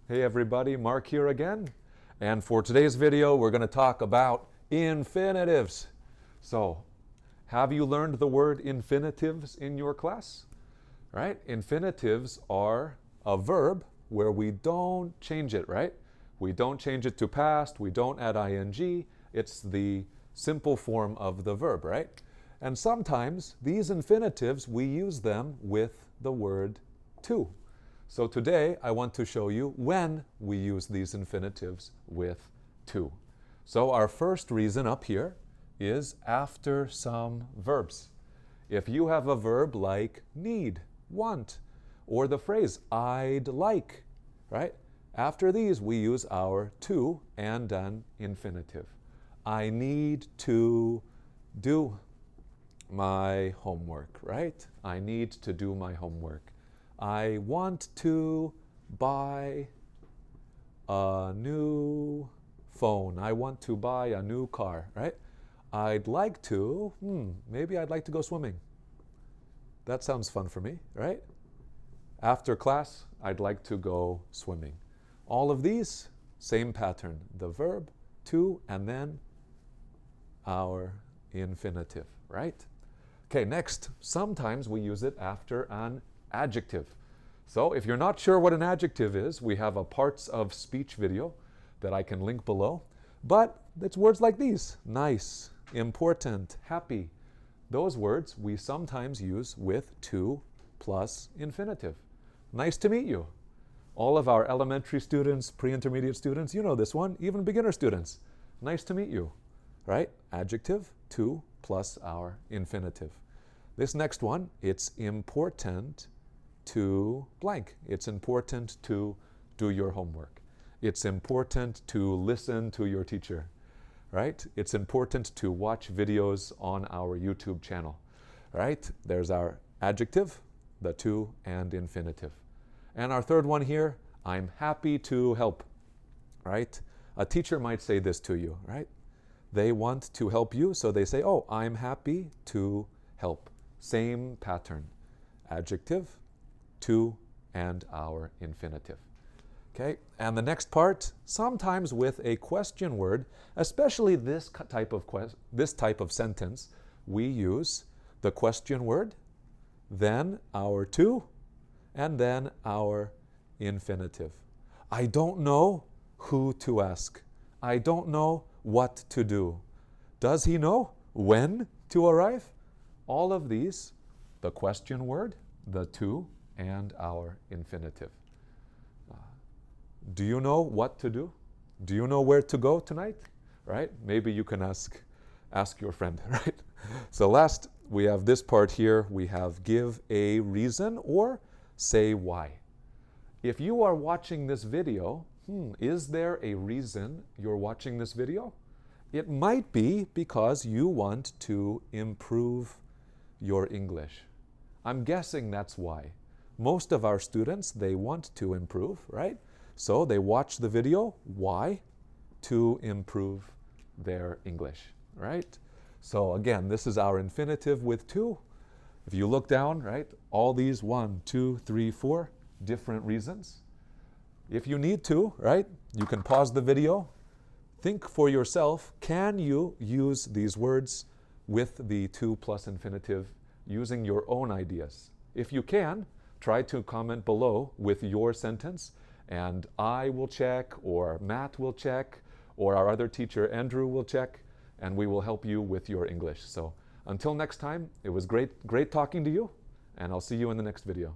Hey everybody, Mark here again. And for today's video, we're going to talk about infinitives. So, have you learned the word infinitives in your class? Right? Infinitives are a verb where we don't change it, right? We don't change it to past, we don't add ing. It's the simple form of the verb, right? And sometimes these infinitives, we use them with the word to. So today I want to show you when we use these infinitives with to. So our first reason up here is after some verbs. If you have a verb like need, want, or the phrase I'd like, right? After these we use our to and an infinitive. I need to do my homework, right? I need to do my homework. I want to buy a new phone. I want to buy a new car, right? I'd like to, maybe I'd like to go swimming. That sounds fun for me, right? After class, I'd like to go swimming. All of these, same pattern. The verb, to, and then our infinitive, right? Okay, next, sometimes we use it after an adjective. So if you're not sure what an adjective is, we have a parts of speech video that I can link below. But it's words like these: nice, important, happy. Those words we sometimes use with to plus infinitive. Nice to meet you. All of our elementary students, pre-intermediate students, you know this one, even beginner students. Nice to meet you, right? Adjective, to, plus our infinitive. This next one, it's important to blank. It's important to do your homework. It's important to listen to your teacher, right? It's important to watch videos on our YouTube channel, right? There's our adjective, the to, and infinitive. And our third one here, I'm happy to help, right? A teacher might say this to you, right? They want to help you, so they say, oh, I'm happy to help. Same pattern. Adjective, to, and our infinitive. Okay, and the next part, sometimes with a question word, especially this type of sentence, we use the question word, then our to, and then our infinitive. I don't know who to ask. I don't know what to do. Does he know when to arrive? All of these, the question word, the to, and our infinitive. Do you know what to do? Do you know where to go tonight? Right? Maybe you can ask your friend, right? So last, we have this part here. We have give a reason or say why. If you are watching this video, is there a reason you're watching this video? It might be because you want to improve your English. I'm guessing that's why. Most of our students, they want to improve, right? So they watch the video. Why? To improve their English, right? So again, this is our infinitive with to. If you look down, right, all these 1, 2, 3, 4 different reasons. If you need to, right, you can pause the video. Think for yourself, can you use these words with the to plus infinitive using your own ideas? If you can, try to comment below with your sentence, and I will check, or Matt will check, or our other teacher Andrew will check, and we will help you with your English. So until next time, it was great talking to you, and I'll see you in the next video.